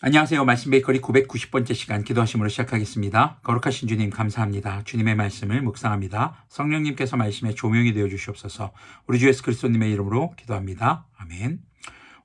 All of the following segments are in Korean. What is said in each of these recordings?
안녕하세요. 말씀 베이커리 990번째 시간 기도하심으로 시작하겠습니다. 거룩하신 주님 감사합니다. 주님의 말씀을 묵상합니다. 성령님께서 말씀의 조명이 되어 주시옵소서. 우리 주 예수 그리스도님의 이름으로 기도합니다. 아멘.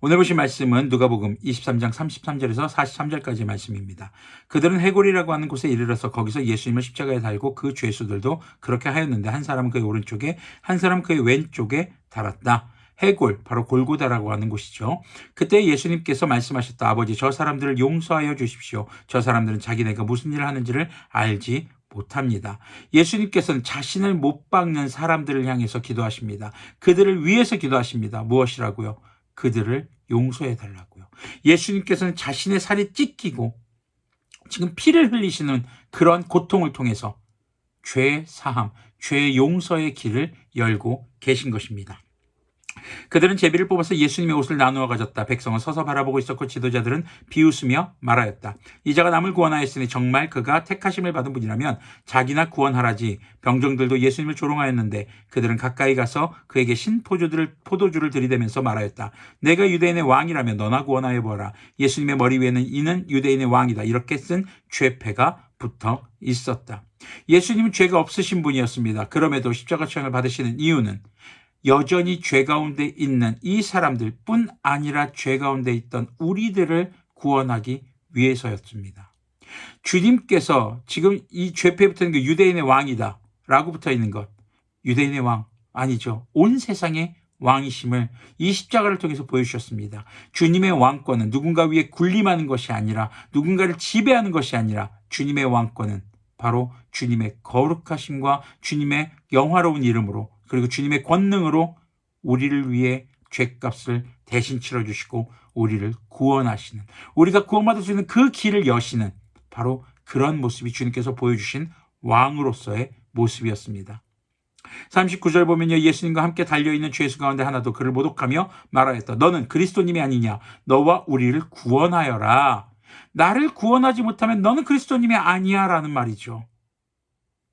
오늘 보신 말씀은 누가복음 23장 33절에서 43절까지의 말씀입니다. 그들은 해골이라고 하는 곳에 이르러서 거기서 예수님을 십자가에 달고 그 죄수들도 그렇게 하였는데 한 사람은 그의 오른쪽에 한 사람은 그의 왼쪽에 달았다. 해골, 바로 골고다라고 하는 곳이죠. 그때 예수님께서 말씀하셨다. 아버지, 저 사람들을 용서하여 주십시오. 저 사람들은 자기네가 무슨 일을 하는지를 알지 못합니다. 예수님께서는 자신을 못 박는 사람들을 향해서 기도하십니다. 그들을 위해서 기도하십니다. 무엇이라고요? 그들을 용서해 달라고요. 예수님께서는 자신의 살이 찢기고 지금 피를 흘리시는 그런 고통을 통해서 죄 사함, 죄 용서의 길을 열고 계신 것입니다. 그들은 제비를 뽑아서 예수님의 옷을 나누어 가졌다. 백성은 서서 바라보고 있었고 지도자들은 비웃으며 말하였다. 이자가 남을 구원하였으니 정말 그가 택하심을 받은 분이라면 자기나 구원하라지. 병정들도 예수님을 조롱하였는데 그들은 가까이 가서 그에게 포도주를 들이대면서 말하였다. 내가 유대인의 왕이라면 너나 구원하여 보아라. 예수님의 머리 위에는 이는 유대인의 왕이다. 이렇게 쓴 죄패가 붙어 있었다. 예수님은 죄가 없으신 분이었습니다. 그럼에도 십자가 처형을 받으시는 이유는 여전히 죄 가운데 있는 이 사람들뿐 아니라 죄 가운데 있던 우리들을 구원하기 위해서였습니다. 주님께서 지금 이 죄패에 붙어있는 게 유대인의 왕이다 라고 붙어있는 것, 유대인의 왕 아니죠. 온 세상의 왕이심을 이 십자가를 통해서 보여주셨습니다. 주님의 왕권은 누군가 위에 군림하는 것이 아니라, 누군가를 지배하는 것이 아니라, 주님의 왕권은 바로 주님의 거룩하심과 주님의 영화로운 이름으로, 그리고 주님의 권능으로 우리를 위해 죄값을 대신 치러주시고 우리를 구원하시는, 우리가 구원받을 수 있는 그 길을 여시는 바로 그런 모습이 주님께서 보여주신 왕으로서의 모습이었습니다. 39절 보면요, 예수님과 함께 달려있는 죄수 가운데 하나도 그를 모독하며 말하였다. 너는 그리스도님이 아니냐? 너와 우리를 구원하여라. 나를 구원하지 못하면 너는 그리스도님이 아니야 라는 말이죠.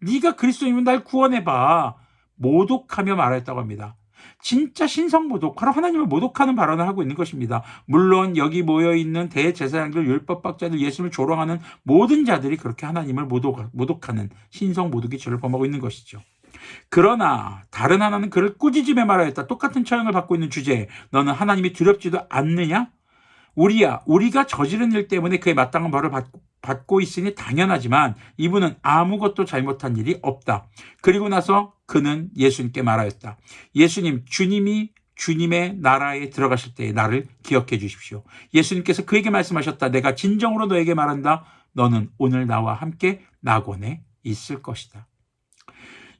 네가 그리스도님이면 날 구원해봐. 모독하며 말하였다고 합니다. 진짜 신성모독, 바로 하나님을 모독하는 발언을 하고 있는 것입니다. 물론 여기 모여있는 대제사장들, 율법학자들, 예수님을 조롱하는 모든 자들이 그렇게 하나님을 모독하는 신성모독의 죄를 범하고 있는 것이죠. 그러나 다른 하나는 그를 꾸짖으며 말하였다. 똑같은 처형을 받고 있는 주제에 너는 하나님이 두렵지도 않느냐? 우리가 저지른 일 때문에 그의 마땅한 벌을 받고 있으니 당연하지만 이분은 아무것도 잘못한 일이 없다. 그리고 나서 그는 예수님께 말하였다. 예수님, 주님이 주님의 나라에 들어가실 때에 나를 기억해 주십시오. 예수님께서 그에게 말씀하셨다. 내가 진정으로 너에게 말한다. 너는 오늘 나와 함께 낙원에 있을 것이다.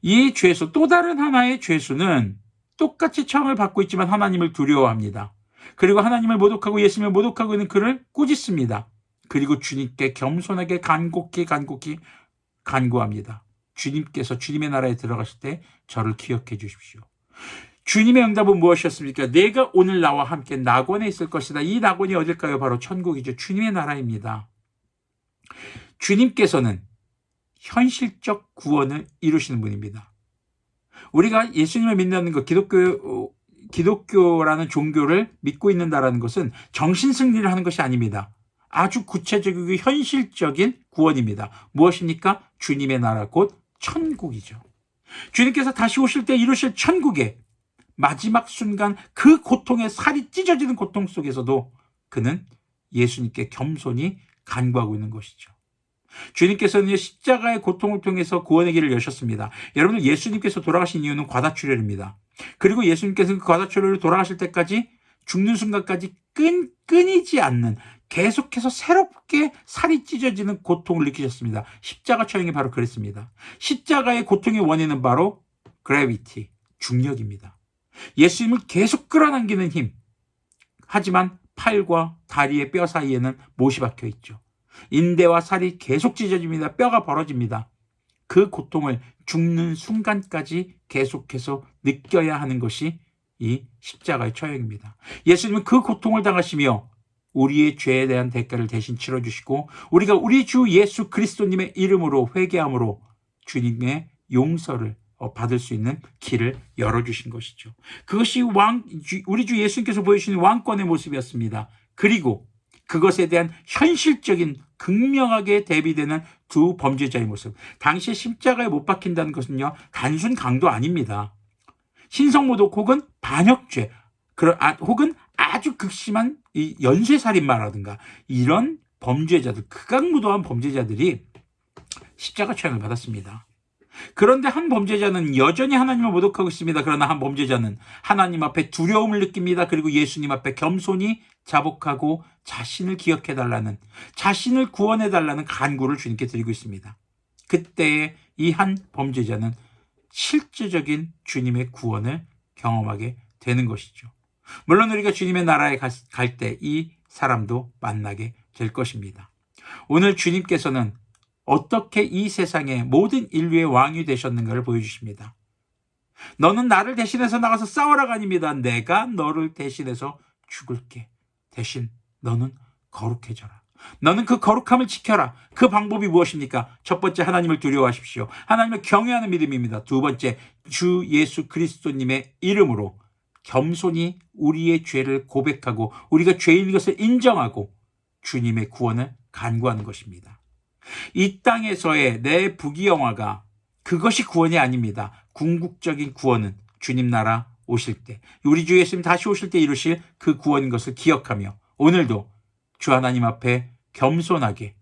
이 죄수, 또 다른 하나의 죄수는 똑같이 처형을 받고 있지만 하나님을 두려워합니다. 그리고 하나님을 모독하고 예수님을 모독하고 있는 그를 꾸짖습니다. 그리고 주님께 겸손하게 간곡히 간구합니다. 주님께서 주님의 나라에 들어가실 때 저를 기억해 주십시오. 주님의 응답은 무엇이었습니까? 내가 오늘 나와 함께 낙원에 있을 것이다. 이 낙원이 어딜까요? 바로 천국이죠. 주님의 나라입니다. 주님께서는 현실적 구원을 이루시는 분입니다. 우리가 예수님을 믿는 것, 기독교라는 종교를 믿고 있는다라는 것은 정신승리를 하는 것이 아닙니다. 아주 구체적이고 현실적인 구원입니다. 무엇입니까? 주님의 나라, 곧 천국이죠. 주님께서 다시 오실 때 이루실 천국의 마지막 순간, 그 고통의 살이 찢어지는 고통 속에서도 그는 예수님께 겸손히 간구하고 있는 것이죠. 주님께서는 십자가의 고통을 통해서 구원의 길을 여셨습니다. 여러분들, 예수님께서 돌아가신 이유는 과다출혈입니다. 그리고 예수님께서는 그 과다출혈로 돌아가실 때까지, 죽는 순간까지 끊이지 않는, 계속해서 새롭게 살이 찢어지는 고통을 느끼셨습니다. 십자가 처형이 바로 그랬습니다. 십자가의 고통의 원인은 바로 그래비티, 중력입니다. 예수님을 계속 끌어당기는 힘. 하지만 팔과 다리의 뼈 사이에는 못이 박혀 있죠. 인대와 살이 계속 찢어집니다. 뼈가 벌어집니다. 그 고통을 죽는 순간까지 계속해서 느껴야 하는 것이 이 십자가의 처형입니다. 예수님은 그 고통을 당하시며 우리의 죄에 대한 대가를 대신 치러주시고, 우리가 우리 주 예수 그리스도님의 이름으로 회개함으로 주님의 용서를 받을 수 있는 길을 열어주신 것이죠. 그것이 우리 주 예수님께서 보여주시는 왕권의 모습이었습니다. 그리고 그것에 대한 현실적인 극명하게 대비되는 두 범죄자의 모습. 당시 십자가에 못 박힌다는 것은요, 단순 강도 아닙니다. 신성모독 혹은 반역죄, 혹은 아주 극심한 이 연쇄살인마라든가 이런 범죄자들, 극악무도한 범죄자들이 십자가 처형을 받았습니다. 그런데 한 범죄자는 여전히 하나님을 모독하고 있습니다. 그러나 한 범죄자는 하나님 앞에 두려움을 느낍니다. 그리고 예수님 앞에 겸손히 자복하고 자신을 기억해달라는, 자신을 구원해달라는 간구를 주님께 드리고 있습니다. 그때 이 한 범죄자는 실제적인 주님의 구원을 경험하게 되는 것이죠. 물론 우리가 주님의 나라에 갈 때 이 사람도 만나게 될 것입니다. 오늘 주님께서는 어떻게 이 세상의 모든 인류의 왕이 되셨는가를 보여주십니다. 너는 나를 대신해서 나가서 싸우라가 아닙니다. 내가 너를 대신해서 죽을게. 대신 너는 거룩해져라. 너는 그 거룩함을 지켜라. 그 방법이 무엇입니까? 첫 번째, 하나님을 두려워하십시오. 하나님을 경외하는 믿음입니다. 두 번째, 주 예수 그리스도님의 이름으로 겸손히 우리의 죄를 고백하고 우리가 죄인인 것을 인정하고 주님의 구원을 간구하는 것입니다. 이 땅에서의 내 부귀영화가 그것이 구원이 아닙니다. 궁극적인 구원은 주님 나라 오실 때, 우리 주 예수님 다시 오실 때 이루실 그 구원인 것을 기억하며 오늘도 주 하나님 앞에 겸손하게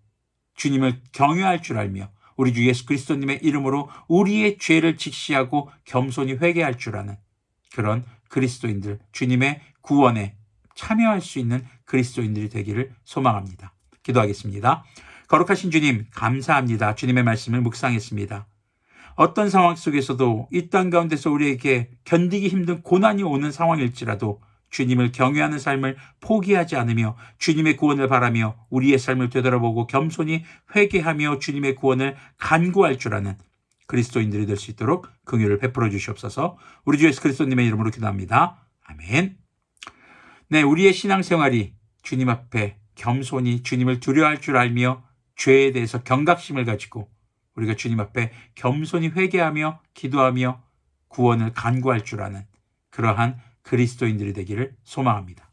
주님을 경외할 줄 알며 우리 주 예수 그리스도님의 이름으로 우리의 죄를 직시하고 겸손히 회개할 줄 아는 그런 그리스도인들, 주님의 구원에 참여할 수 있는 그리스도인들이 되기를 소망합니다. 기도하겠습니다. 거룩하신 주님, 감사합니다. 주님의 말씀을 묵상했습니다. 어떤 상황 속에서도 이 땅 가운데서 우리에게 견디기 힘든 고난이 오는 상황일지라도 주님을 경외하는 삶을 포기하지 않으며 주님의 구원을 바라며 우리의 삶을 되돌아보고 겸손히 회개하며 주님의 구원을 간구할 줄 아는 그리스도인들이 될 수 있도록 긍휼을 베풀어 주시옵소서. 우리 주 예수 그리스도님의 이름으로 기도합니다. 아멘. 네, 우리의 신앙생활이 주님 앞에 겸손히 주님을 두려워할 줄 알며 죄에 대해서 경각심을 가지고 우리가 주님 앞에 겸손히 회개하며 기도하며 구원을 간구할 줄 아는 그러한 그리스도인들이 되기를 소망합니다.